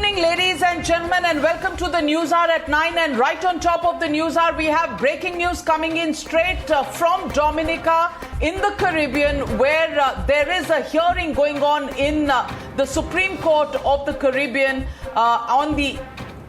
evening, ladies and gentlemen, and welcome to the News Hour at 9. And right on top of the News Hour, we have breaking news coming in straight from Dominica in the Caribbean, where there is a hearing going on in the Supreme Court of the Caribbean on the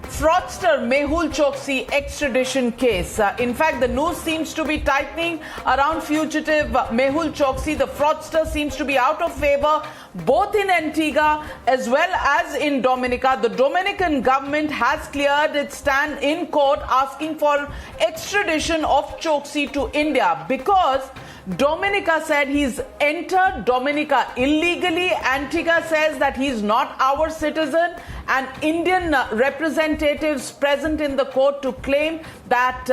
fraudster Mehul Choksi extradition case. In fact, the news seems to be tightening around fugitive Mehul Choksi. The fraudster seems to be out of favor both in Antigua as well as in Dominica. The Dominican government has cleared its stand in court asking for extradition of Choksi to India because Dominica said he's entered Dominica illegally. Antigua says that he's not our citizen, and Indian representatives present in the court to claim that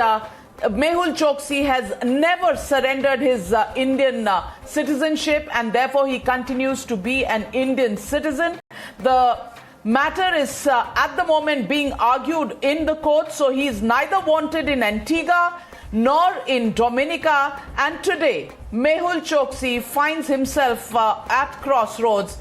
Mehul Choksi has never surrendered his Indian citizenship, and therefore he continues to be an Indian citizen. The matter is at the moment being argued in the court, so he is neither wanted in Antigua nor in Dominica, and today Mehul Choksi finds himself at crossroads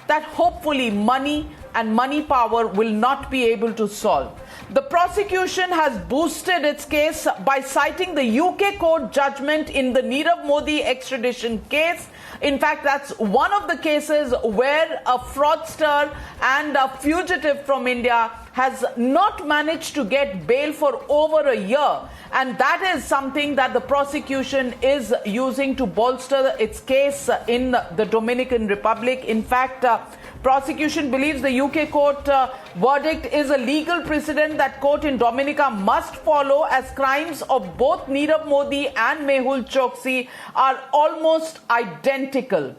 that hopefully money and money power will not be able to solve. The prosecution has boosted its case by citing the UK court judgment in the Nirav Modi extradition case. In fact, that's one of the cases where a fraudster and a fugitive from India has not managed to get bail for over a year. And that is something that the prosecution is using to bolster its case in the Dominican Republic. In fact, prosecution believes the UK court verdict is a legal precedent that court in Dominica must follow, as crimes of both Nirav Modi and Mehul Choksi are almost identical.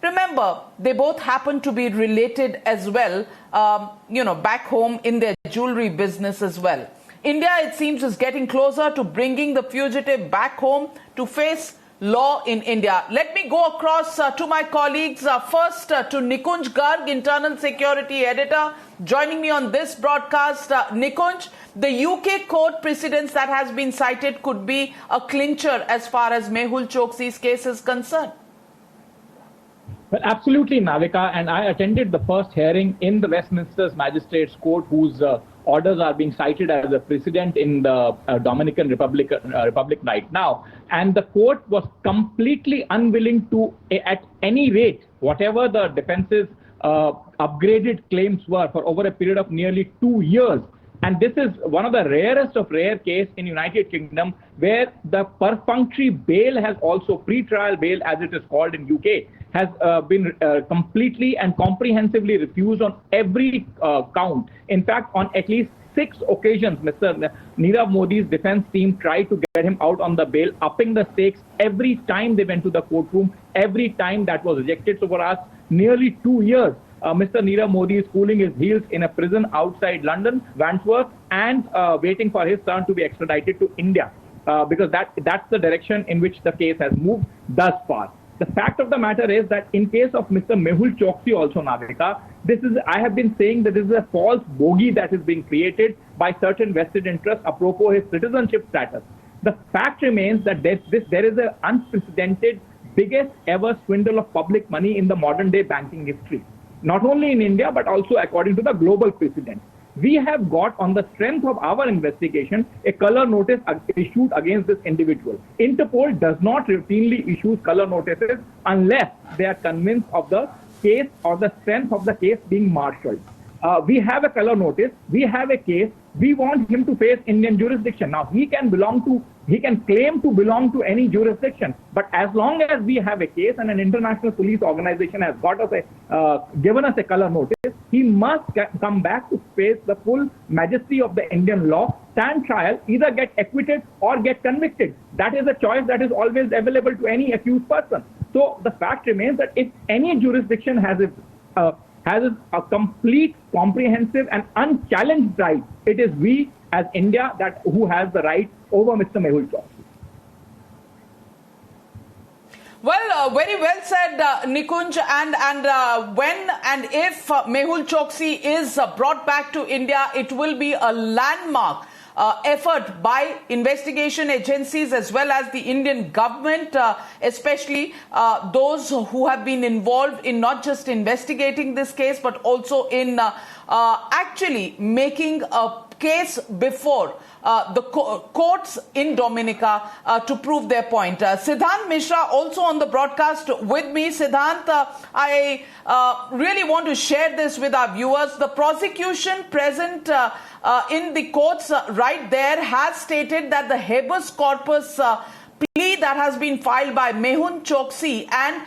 Remember, they both happen to be related as well, back home in their jewelry business as well. India, it seems, is getting closer to bringing the fugitive back home to face law in India. Let me go across to my colleagues. First, to Nikunj Garg, Internal Security Editor, joining me on this broadcast. Nikunj, the UK court precedents that has been cited could be a clincher as far as Mehul Choksi's case is concerned. Well, absolutely, Navika, and I attended the first hearing in the Westminster's Magistrates Court, whose orders are being cited as a precedent in the Dominican Republic right now. And the court was completely unwilling to, at any rate, whatever the defense's upgraded claims were for over a period of nearly 2 years. And this is one of the rarest of rare cases in United Kingdom where the perfunctory bail has also, pre-trial bail as it is called in UK, has been completely and comprehensively refused on every count. In fact, on at least 6 occasions, Mr. Nirav Modi's defense team tried to get him out on the bail, upping the stakes every time they went to the courtroom. Every time that was rejected. So for us, nearly 2 years, Mr. Nirav Modi is cooling his heels in a prison outside London, Wandsworth, and waiting for his turn to be extradited to India, because that's the direction in which the case has moved thus far. The fact of the matter is that in case of Mr. Mehul Choksi also, Navika, I have been saying that this is a false bogey that is being created by certain vested interests apropos his citizenship status. The fact remains that there is an unprecedented, biggest ever swindle of public money in the modern day banking history. Not only in India, but also according to the global precedent. We have got, on the strength of our investigation, a color notice issued against this individual. Interpol does not routinely issue color notices unless they are convinced of the case or the strength of the case being marshaled. We have a color notice, we have a case, we want him to face Indian jurisdiction. Now, he can claim to belong to any jurisdiction, but as long as we have a case and an international police organization has given us a color notice, he must come back to face the full majesty of the Indian law, stand trial, either get acquitted or get convicted. That is a choice that is always available to any accused person. So the fact remains that if any jurisdiction has a complete, comprehensive and unchallenged right, it is we as India who has the right over Mr. Mehul Choksi. Well, very well said, Nikunj. And when and if Mehul Choksi is brought back to India, it will be a landmark effort by investigation agencies as well as the Indian government, especially those who have been involved in not just investigating this case but also in actually making a case before the courts in Dominica to prove their point. Siddhant Mishra also on the broadcast with me. Siddhant, I really want to share this with our viewers. The prosecution present in the courts right there has stated that the habeas corpus plea that has been filed by Mehul Choksi and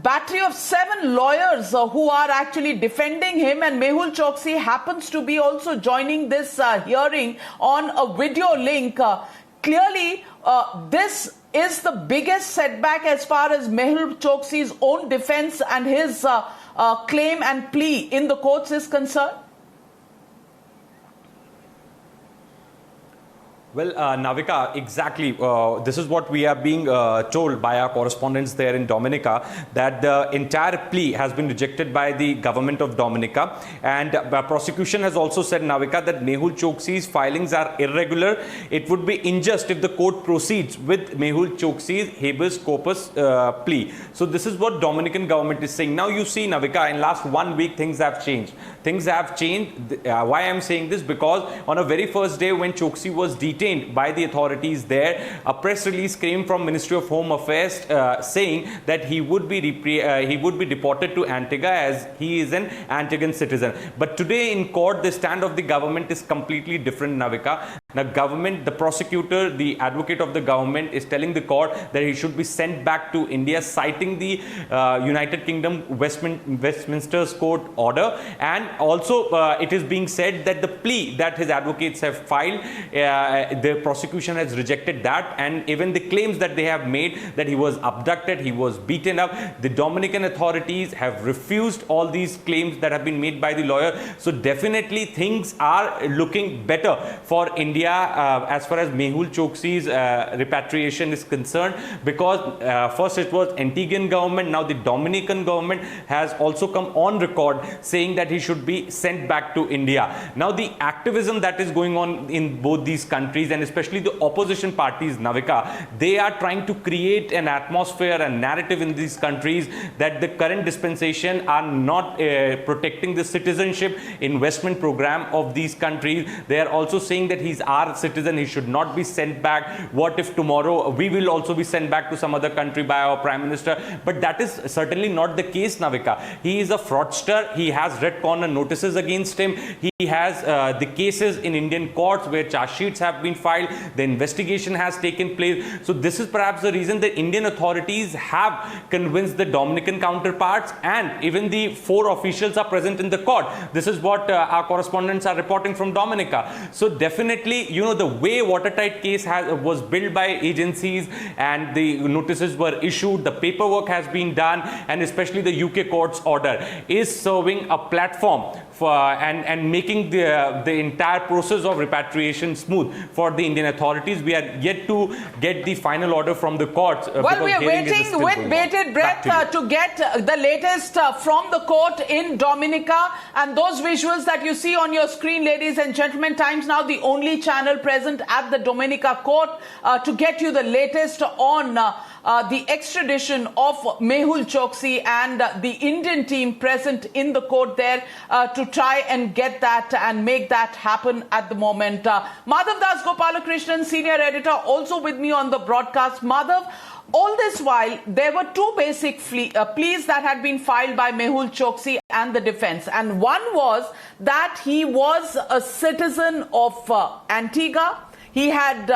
battery of seven lawyers who are actually defending him, and Mehul Choksi happens to be also joining this hearing on a video link. Clearly, this is the biggest setback as far as Mehul Choksi's own defense and his claim and plea in the courts is concerned. Well, Navika, exactly. This is what we are being told by our correspondents there in Dominica, that the entire plea has been rejected by the government of Dominica. And prosecution has also said, Navika, that Mehul Choksi's filings are irregular. It would be unjust if the court proceeds with Mehul Choksi's habeas corpus plea. So this is what Dominican government is saying. Now you see, Navika, in last 1 week, things have changed. Things have changed. Why I'm saying this? Because on a very first day when Choksi was detained by the authorities there, a press release came from Ministry of Home Affairs saying that he would be deported to Antigua as he is an Antiguan citizen. But today in court, the stand of the government is completely different, Navika. The government, the prosecutor, the advocate of the government is telling the court that he should be sent back to India, citing the United Kingdom Westminster's court order. And also it is being said that the plea that his advocates have filed, the prosecution has rejected that, and even the claims that they have made that he was abducted, he was beaten up, the Dominican authorities have refused all these claims that have been made by the lawyer. So definitely things are looking better for India as far as Mehul Choksi's repatriation is concerned, because first it was Antiguan government, now the Dominican government has also come on record saying that he should be sent back to India. Now the activism that is going on in both these countries, and especially the opposition parties, Navika, they are trying to create an atmosphere and narrative in these countries that the current dispensation are not protecting the citizenship investment program of these countries. They are also saying that he's our citizen, he should not be sent back. What if tomorrow we will also be sent back to some other country by our prime minister? But that is certainly not the case, Navika. He is a fraudster. He has red corner notices against him. He has the cases in Indian courts where charge sheets have been filed. The investigation has taken place. So this is perhaps the reason the Indian authorities have convinced the Dominican counterparts, and even the 4 officials are present in the court. This is what our correspondents are reporting from Dominica. So definitely, you know, the way watertight case was built by agencies and the notices were issued, the paperwork has been done, and especially the UK court's order is serving a platform for and making the entire process of repatriation smooth for the Indian authorities. We are yet to get the final order from the courts. Well, we are waiting with bated breath to get the latest from the court in Dominica, and those visuals that you see on your screen, ladies and gentlemen, Times Now, the only channel present at the Dominica court to get you the latest on the extradition of Mehul Choksi and the Indian team present in the court there to try and get that and make that happen at the moment. Madhav Das Gopalakrishnan, senior editor, also with me on the broadcast. Madhav, all this while, there were 2 basic pleas that had been filed by Mehul Choksi and the defense. And one was that he was a citizen of Antigua. He had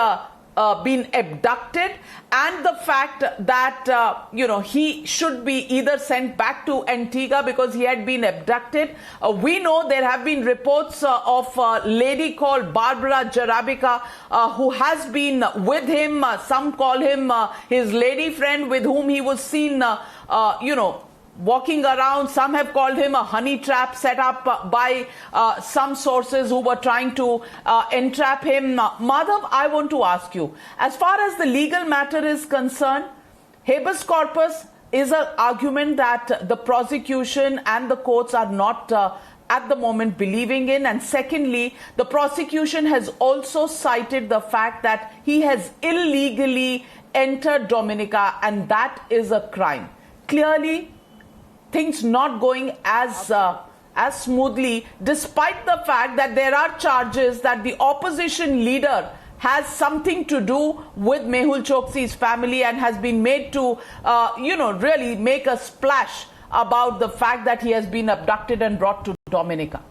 been abducted, and the fact that he should be either sent back to Antigua because he had been abducted. We know there have been reports of a lady called Barbara Jarabica who has been with him. Some call him his lady friend, with whom he was seen walking around. Some have called him a honey trap set up by some sources who were trying to entrap him. Madhav, I want to ask you, as far as the legal matter is concerned, habeas corpus is an argument that the prosecution and the courts are not at the moment believing in? And secondly, the prosecution has also cited the fact that he has illegally entered Dominica, and that is a crime. Clearly, things not going as smoothly, despite the fact that there are charges that the opposition leader has something to do with Mehul Choksi's family and has been made to, really make a splash about the fact that he has been abducted and brought to Dominica.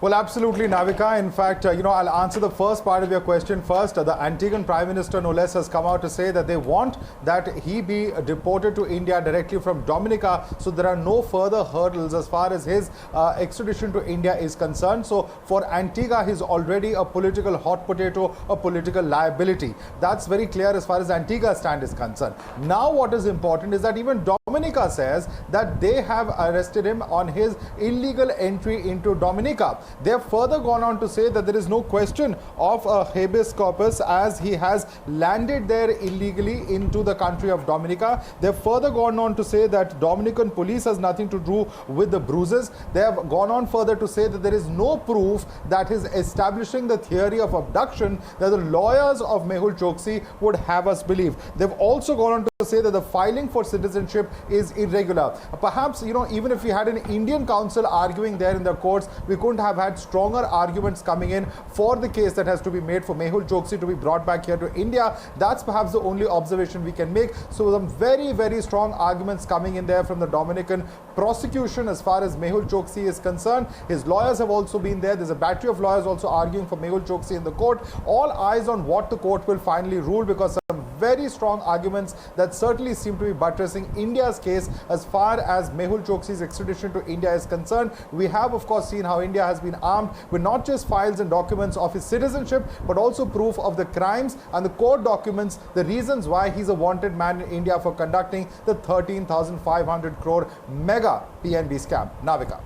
Well, absolutely, Navika. In fact, I'll answer the first part of your question first. The Antiguan Prime Minister, no less, has come out to say that they want that he be deported to India directly from Dominica. So there are no further hurdles as far as his extradition to India is concerned. So for Antigua, he's already a political hot potato, a political liability. That's very clear as far as Antigua's stand is concerned. Now, what is important is that even Dominica says that they have arrested him on his illegal entry into Dominica. They have further gone on to say that there is no question of a habeas corpus as he has landed there illegally into the country of Dominica. They have further gone on to say that Dominican Police has nothing to do with the bruises. They have gone on further to say that there is no proof that is establishing the theory of abduction that the lawyers of Mehul Choksi would have us believe. They've also gone on to say that the filing for citizenship is irregular. Perhaps, even if we had an Indian counsel arguing there in the courts, we couldn't have had stronger arguments coming in for the case that has to be made for Mehul Choksi to be brought back here to India. That's perhaps the only observation we can make. So some very, very strong arguments coming in there from the Dominican prosecution as far as Mehul Choksi is concerned. His lawyers have also been there. There's a battery of lawyers also arguing for Mehul Choksi in the court. All eyes on what the court will finally rule, because some very strong arguments that certainly seem to be buttressing India's case as far as Mehul Choksi's extradition to India is concerned. We have, of course, seen how India has been armed with not just files and documents of his citizenship, but also proof of the crimes and the court documents, the reasons why he's a wanted man in India for conducting the 13,500 crore mega PNB scam. Navika.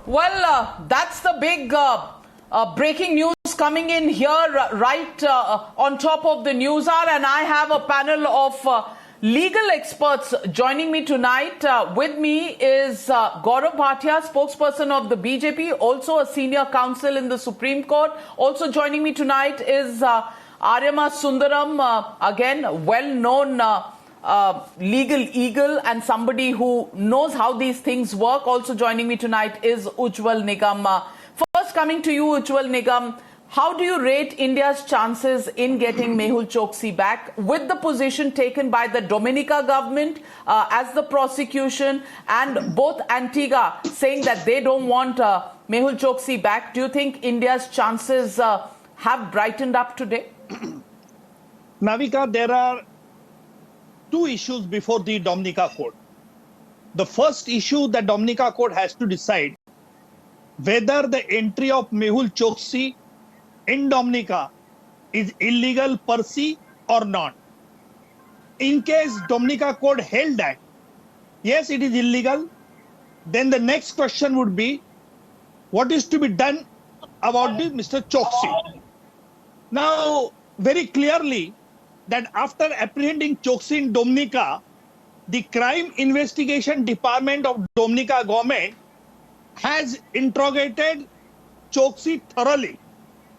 Well, that's the big breaking news coming in here right on top of the news hour, and I have a panel of legal experts joining me tonight. With me is Gaurav Bhatia, spokesperson of the BJP, also a senior counsel in the Supreme Court. Also joining me tonight is Aryama Sundaram, again well-known legal eagle and somebody who knows how these things work. Also joining me tonight is Ujjwal Nikam. First, coming to you, Ujjwal Nikam, how do you rate India's chances in getting Mehul Choksi back with the position taken by the Dominica government as the prosecution and both Antigua saying that they don't want Mehul Choksi back? Do you think India's chances have brightened up today? Navika, there are two issues before the Dominica court. The first issue that Dominica court has to decide whether the entry of Mehul Choksi in Dominica is illegal per se or not. In case Dominica court held that, yes, it is illegal, then the next question would be, what is to be done about the Mr. Choksi? Now, very clearly, that after apprehending Choksi in Dominica, the crime investigation department of Dominica government has interrogated Choksi thoroughly.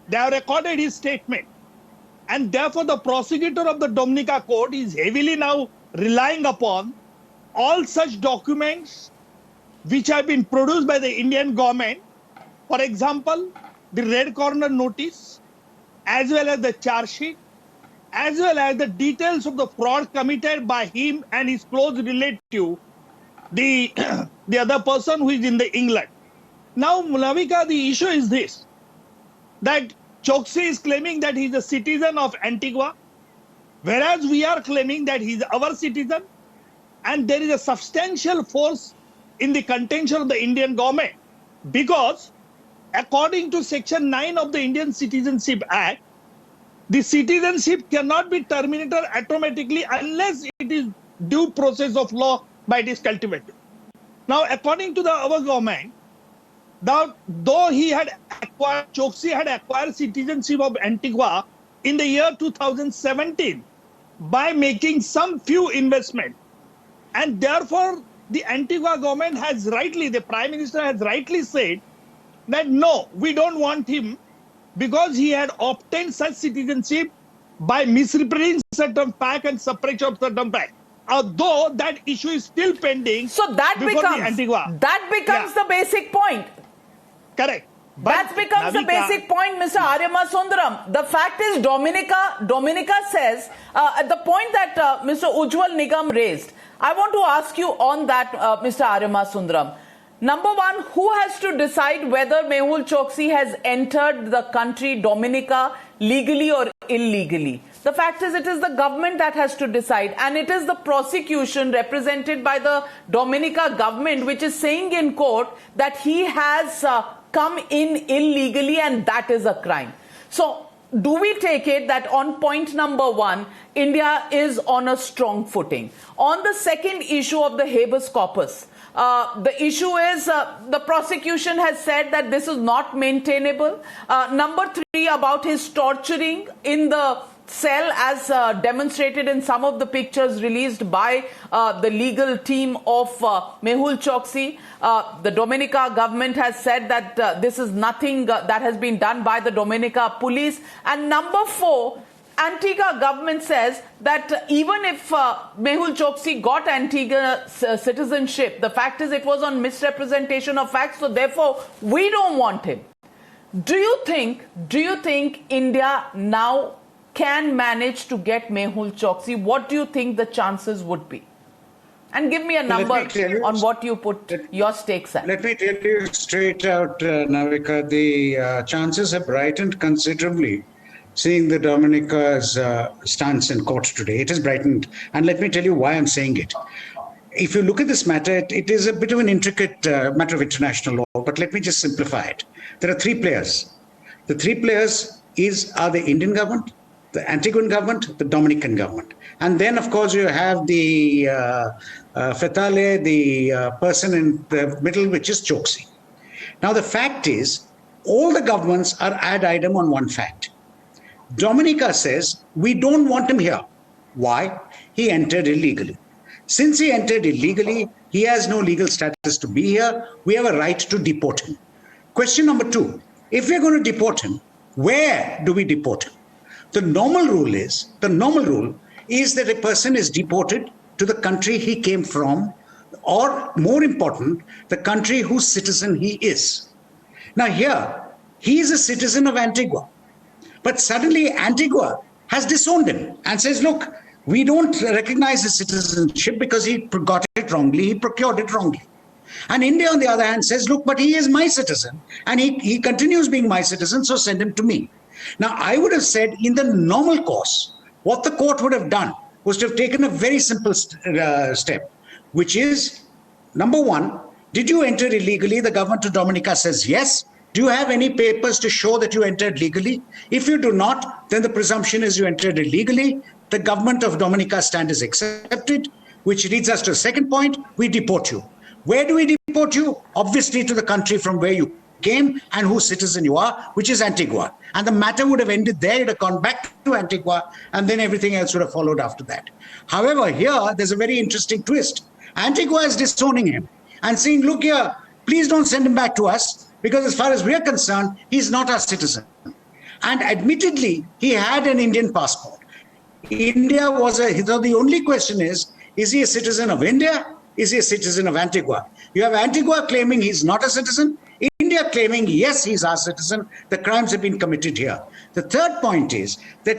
They have recorded his statement. And therefore, the prosecutor of the Dominica court is heavily now relying upon all such documents which have been produced by the Indian government. For example, the red corner notice, as well as the charge sheet, as well as the details of the fraud committed by him and his close relative, the other person who is in the England. Now, Navika, the issue is this, that Choksi is claiming that he is a citizen of Antigua, whereas we are claiming that he is our citizen, and there is a substantial force in the contention of the Indian government, because according to Section 9 of the Indian Citizenship Act, the citizenship cannot be terminated automatically unless it is due process of law by it is cultivated. Now, according to our government, though he had acquired, Choksi had acquired citizenship of Antigua in the year 2017 by making some few investment. And therefore, the Antigua government has rightly, the Prime Minister has rightly said that no, we don't want him because he had obtained such citizenship by misrepresenting certain fact and suppression of certain fact. Although that issue is still pending. So that before becomes the Antigua. Yeah. The basic point. Correct. That becomes the basic point, Mr. Aryamasundram. The fact is, Dominica says, at the point that Mr. Ujjwal Nikam raised, I want to ask you on that, Mr. Aryamasundram. Number one, who has to decide whether Mehul Choksi has entered the country, Dominica, legally or illegally? The fact is, it is the government that has to decide, and it is the prosecution represented by the Dominica government which is saying in court that he has come in illegally and that is a crime. So, do we take it that on point number one, India is on a strong footing? On the second issue of the habeas corpus, the issue is the prosecution has said that this is not maintainable. Number three, about his torturing in the cell as demonstrated in some of the pictures released by the legal team of Mehul Choksi. The Dominica government has said that this is nothing that has been done by the Dominica Police. And number four, Antigua government says that even if Mehul Choksi got Antigua citizenship, the fact is it was on misrepresentation of facts, so therefore we don't want him. Do you think India now can manage to get Mehul Choksi? What do you think the chances would be? And give me a number on what you put your stakes at. Let me tell you straight out, Navika, the chances have brightened considerably seeing the Dominica's stance in court today. It has brightened. And let me tell you why I'm saying it. If you look at this matter, it is a bit of an intricate matter of international law, but let me just simplify it. There are three players. The three players are the Indian government, the Antiguan government, the Dominican government. And then, of course, you have the Fetale, the person in the middle, which is Choksi. Now, the fact is, all the governments are ad idem on one fact. Dominica says, we don't want him here. Why? He entered illegally. Since he entered illegally, he has no legal status to be here. We have a right to deport him. Question number two, if we're going to deport him, where do we deport him? The normal rule is that a person is deported to the country he came from, or more important, the country whose citizen he is. Now here, he is a citizen of Antigua, but suddenly Antigua has disowned him and says, look, we don't recognize his citizenship because he got it wrongly, he procured it wrongly. And India, on the other hand, says, look, but he is my citizen and he continues being my citizen, so send him to me. Now, I would have said in the normal course, what the court would have done was to have taken a very simple step, which is, number one, did you enter illegally? The government of Dominica says yes. Do you have any papers to show that you entered legally? If you do not, then the presumption is you entered illegally. The government of Dominica stand is accepted, which leads us to the second point, we deport you. Where do we deport you? Obviously to the country from where you came and whose citizen you are, which is Antigua. And the matter would have ended there, it would have gone back to Antigua, and then everything else would have followed after that. However, here, there's a very interesting twist. Antigua is disowning him and saying, look here, please don't send him back to us, because as far as we're concerned, he's not our citizen. And admittedly, he had an Indian passport. India was so the only question is he a citizen of India? Is he a citizen of Antigua? You have Antigua claiming he's not a citizen, India claiming, yes, he's our citizen, the crimes have been committed here. The third point is that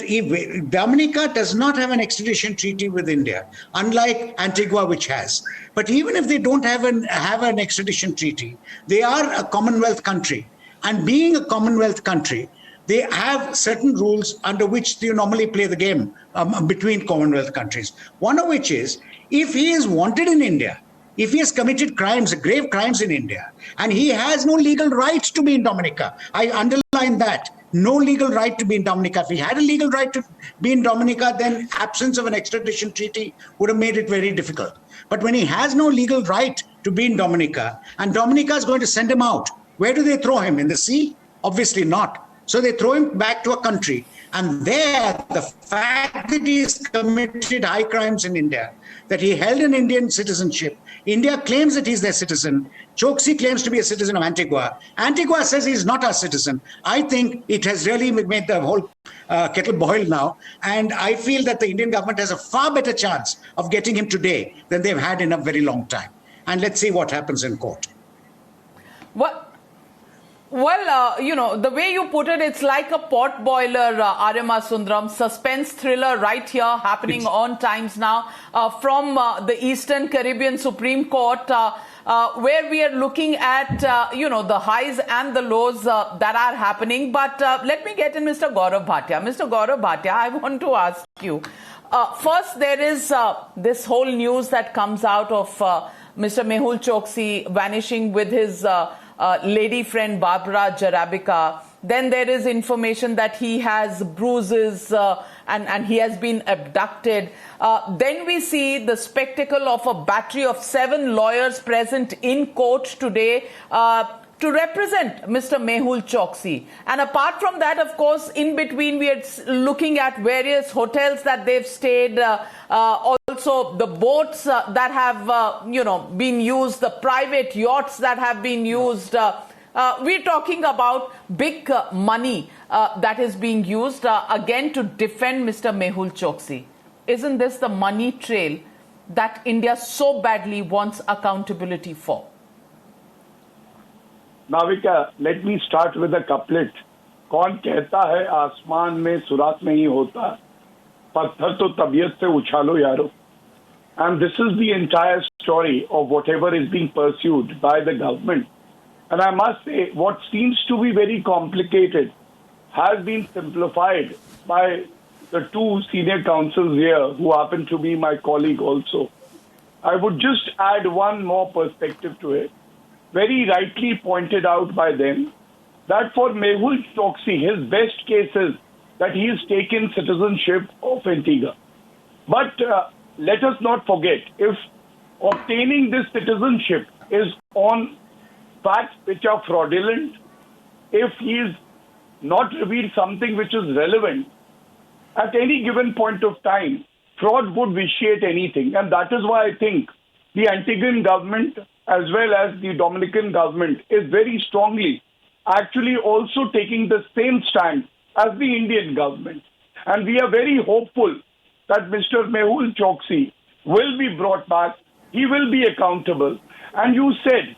Dominica does not have an extradition treaty with India, unlike Antigua, which has. But even if they don't have an extradition treaty, they are a Commonwealth country. And being a Commonwealth country, they have certain rules under which you normally play the game between Commonwealth countries. One of which is, if he is wanted in India, if he has committed crimes, grave crimes in India, and he has no legal right to be in Dominica, I underline that, no legal right to be in Dominica. If he had a legal right to be in Dominica, then absence of an extradition treaty would have made it very difficult. But when he has no legal right to be in Dominica, and Dominica is going to send him out, where do they throw him? In the sea? Obviously not. So they throw him back to a country And there, the fact that he has committed high crimes in India, that he held an Indian citizenship, India claims that he's their citizen, Choksi claims to be a citizen of Antigua, Antigua says he's not our citizen. I think it has really made the whole kettle boil now, and I feel that the Indian government has a far better chance of getting him today than they've had in a very long time. And let's see what happens in court. Well, the way you put it, it's like a pot boiler, Arima Sundaram, suspense thriller right here happening on Times Now from the Eastern Caribbean Supreme Court, where we are looking at, the highs and the lows that are happening. But let me get in Mr. Gaurav Bhatia. Mr. Gaurav Bhatia, I want to ask you, first there is this whole news that comes out of Mr. Mehul Choksi vanishing with his lady friend Barbara Jarabika. Then there is information that he has bruises and he has been abducted. Then we see the spectacle of a battery of 7 lawyers present in court today to represent Mr. Mehul Choksi. And apart from that, of course, in between we are looking at various hotels that they've stayed, also the boats that have, been used, the private yachts that have been used. We're talking about big money that is being used, again, to defend Mr. Mehul Choksi. Isn't this the money trail that India so badly wants accountability for? Navika, let me start with a couplet. कौन कहता है आसमान में सुराख नहीं होता, पत्थर तो तबीयत से उछालो यारो. And this is the entire story of whatever is being pursued by the government. And I must say, what seems to be very complicated has been simplified by the 2 senior counsels here, who happen to be my colleague also. I would just add one more perspective to it. Very rightly pointed out by them that for Mehul Choksi, his best case is that he has taken citizenship of Antigua. But let us not forget, if obtaining this citizenship is on facts which are fraudulent, if he is not revealed something which is relevant, at any given point of time, fraud would vitiate anything. And that is why I think the Antiguan government as well as the Dominican government is very strongly actually also taking the same stand as the Indian government. And we are very hopeful that Mr. Mehul Choksi will be brought back. He will be accountable. And you said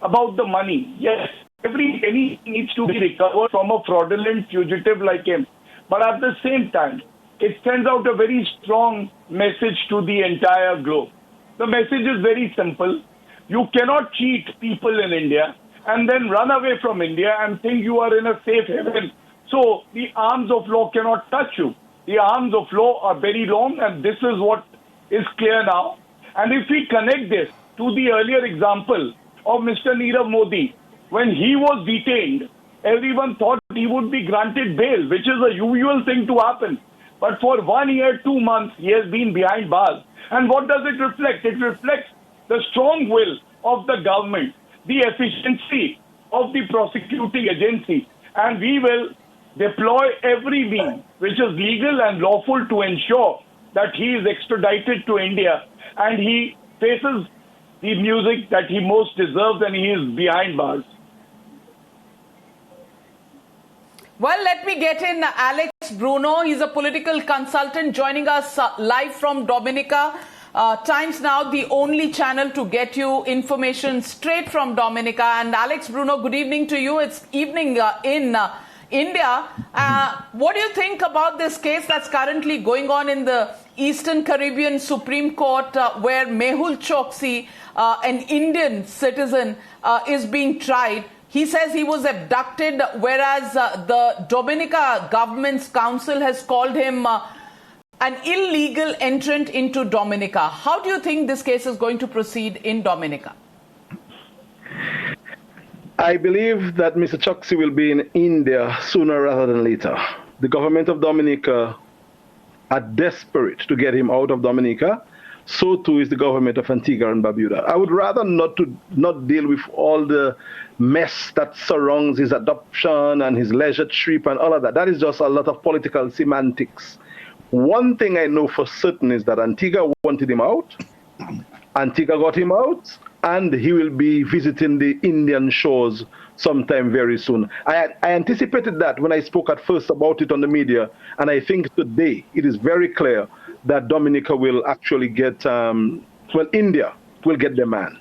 about the money. Yes, every penny needs to be recovered from a fraudulent fugitive like him. But at the same time, it sends out a very strong message to the entire globe. The message is very simple. You cannot cheat people in India and then run away from India and think you are in a safe haven. So the arms of law cannot touch you. The arms of law are very long, and this is what is clear now. And if we connect this to the earlier example of Mr. Nirav Modi, when he was detained, everyone thought he would be granted bail, which is a usual thing to happen. But for 1 year, 2 months, he has been behind bars. And what does it reflect? It reflects the strong will of the government, the efficiency of the prosecuting agency, and we will deploy every means which is legal and lawful to ensure that he is extradited to India and he faces the music that he most deserves, and he is behind bars. Well, let me get in Alex Bruno. He's a political consultant joining us live from Dominica. Times Now, the only channel to get you information straight from Dominica. And Alex Bruno, good evening to you. It's evening in India. What do you think about this case that's currently going on in the Eastern Caribbean Supreme Court, where Mehul Choksi, an Indian citizen, is being tried? He says he was abducted, whereas the Dominica government's council has called him an illegal entrant into Dominica. How do you think this case is going to proceed in Dominica? I believe that Mr. Choksi will be in India sooner rather than later. The government of Dominica are desperate to get him out of Dominica, so too is the government of Antigua and Barbuda. I would rather not deal with all the mess that surrounds his adoption and his leisure trip and all of that. That is just a lot of political semantics. One thing I know for certain is that Antigua wanted him out, Antigua got him out, and he will be visiting the Indian shores sometime very soon. I anticipated that when I spoke at first about it on the media, and I think today it is very clear that Dominica will actually get, India will get the man.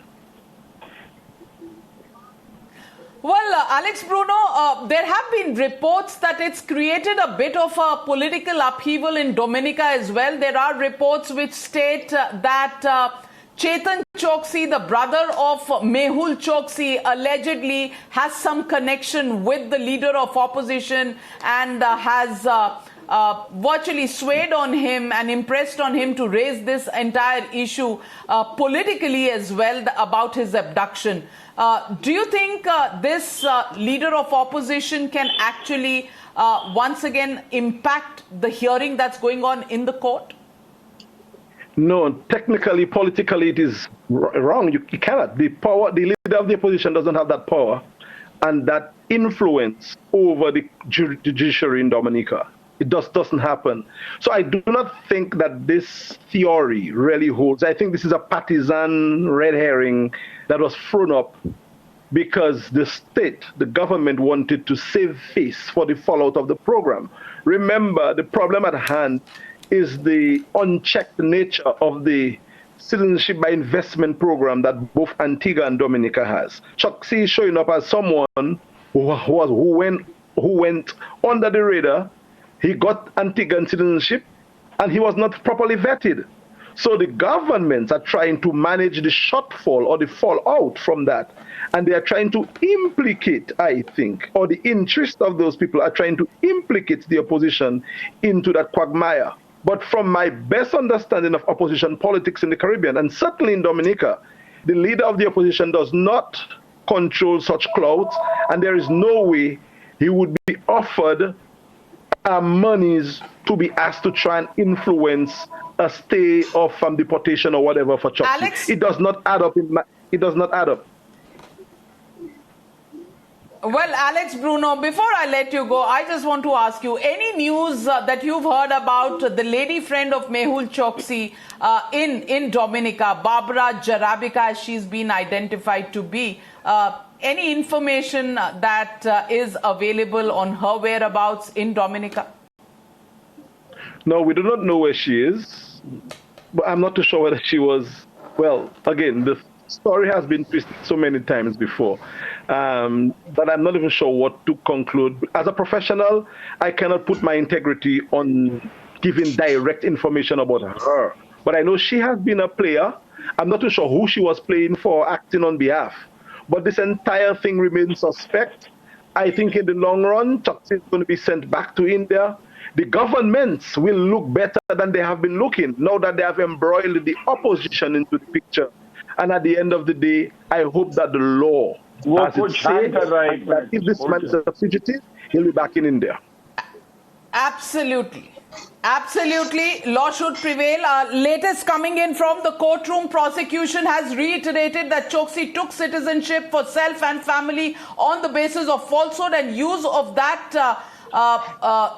Well, Alex Bruno, there have been reports that it's created a bit of a political upheaval in Dominica as well. There are reports which state that Chetan Choksi, the brother of Mehul Choksi, allegedly has some connection with the leader of opposition and has virtually swayed on him and impressed on him to raise this entire issue politically as well about his abduction. Do you think this leader of opposition can actually once again impact the hearing that's going on in the court? No, technically, politically, it is wrong. You cannot. The leader of the opposition doesn't have that power and that influence over the judiciary in Dominica. It doesn't happen. So I do not think that this theory really holds. I think this is a partisan red herring that was thrown up because the state, the government wanted to save face for the fallout of the program. Remember, the problem at hand is the unchecked nature of the citizenship by investment program that both Antigua and Dominica has. Choksis is showing up as someone who went under the radar. He got Antiguan citizenship and he was not properly vetted. So the governments are trying to manage the shortfall or the fallout from that. And they are trying to implicate, I think, or the interest of those people are trying to implicate the opposition into that quagmire. But from my best understanding of opposition politics in the Caribbean, and certainly in Dominica, the leader of the opposition does not control such clouds, and there is no way he would be offered monies to be asked to try and influence a stay of deportation or whatever for Choksis. Alex? It does not add up. It does not add up. Well, Alex Bruno, before I let you go, I just want to ask you, any news that you've heard about the lady friend of Mehul Choksi in Dominica, Barbara Jarabica, as she's been identified to be, any information that is available on her whereabouts in Dominica? No, we do not know where she is, but I'm not too sure whether she was, well, again, the story has been twisted so many times before. But I'm not even sure what to conclude. As a professional, I cannot put my integrity on giving direct information about her. But I know she has been a player. I'm not too sure who she was playing for, acting on behalf. But this entire thing remains suspect. I think in the long run, Choksis is going to be sent back to India. The governments will look better than they have been looking now that they have embroiled the opposition into the picture. And at the end of the day, I hope that the law, as it says, that if this man is a fugitive, he'll be back in India. Absolutely. Absolutely. Law should prevail. Latest coming in from the courtroom, prosecution has reiterated that Choksi took citizenship for self and family on the basis of falsehood and use of that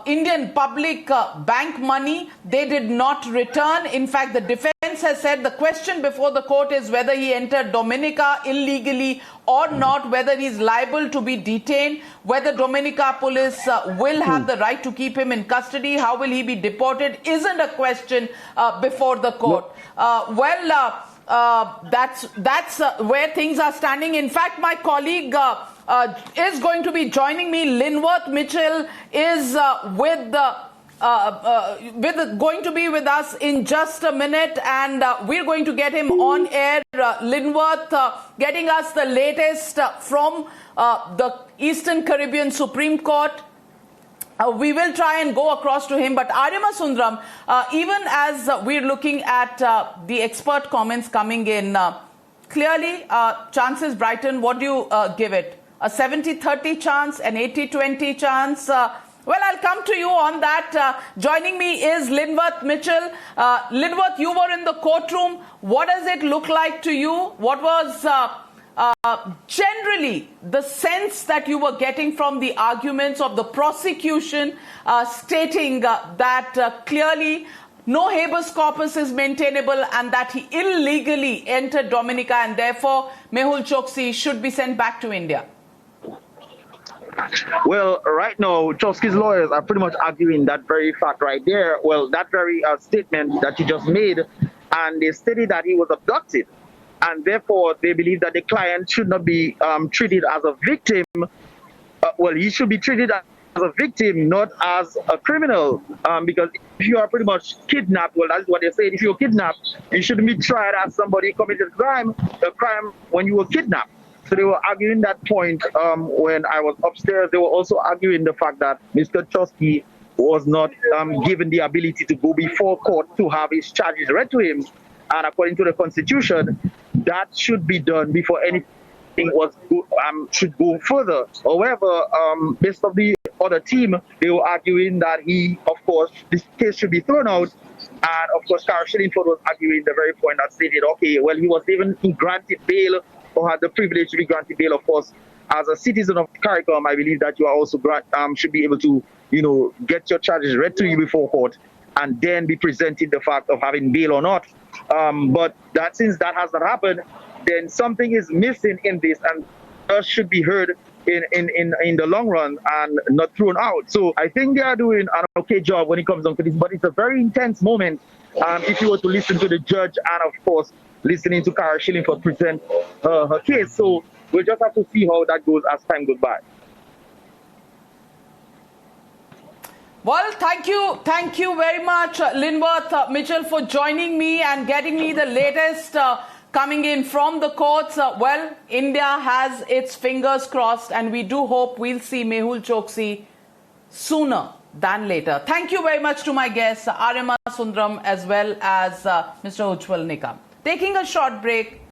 Indian public bank money. They did not return. In fact, the defense has said the question before the court is whether he entered Dominica illegally or not, whether he's liable to be detained, whether Dominica Police will have the right to keep him in custody, how will he be deported, isn't a question before the court. That's where things are standing. In fact, my colleague is going to be joining me. Linworth Mitchell is going to be with us in just a minute, and we're going to get him on air. Linworth getting us the latest from the Eastern Caribbean Supreme Court. We will try and go across to him, but Arima Sundaram, even as we're looking at the expert comments coming in, clearly chances brighten. What do you give it? A 70-30 chance, an 80-20 chance? Well, I'll come to you on that. Joining me is Linworth Mitchell. Linworth, you were in the courtroom. What does it look like to you? What was generally the sense that you were getting from the arguments of the prosecution stating that clearly no habeas corpus is maintainable and that he illegally entered Dominica and therefore Mehul Choksi should be sent back to India? Well, right now, Choksis' lawyers are pretty much arguing that very fact right there. Well, that very statement that you just made, and they stated that he was abducted, and therefore they believe that the client should not be treated as a victim. Well, he should be treated as a victim, not as a criminal, because if you are pretty much kidnapped, well, that's what they say. If you're kidnapped, you shouldn't be tried as somebody who committed a crime when you were kidnapped. So they were arguing that point when I was upstairs. They were also arguing the fact that Mr. Choksi was not given the ability to go before court to have his charges read to him. And according to the Constitution, that should be done before anything should go further. However, based on the other team, they were arguing that of course, this case should be thrown out. And of course, Carol Shillingford was arguing the very point that stated, okay, well, he was even granted bail or had the privilege to be granted bail. Of course, as a citizen of CARICOM, I believe that you are also should be able to, get your charges read to you before court and then be presented the fact of having bail or not. But that since that has not happened, then something is missing in this and should be heard in the long run and not thrown out. So I think they are doing an okay job when it comes down to this, but it's a very intense moment if you were to listen to the judge and of course listening to Cara Shillingford present her case. So we'll just have to see how that goes as time goes by. Well, thank you very much, Linworth Mitchell, for joining me and getting me the latest coming in from the courts. Well, India has its fingers crossed and we do hope we'll see Mehul Choksi sooner than later. Thank you very much to my guests, Arima Sundaram as well as Mr. Ujjwal Nikam. Taking a short break.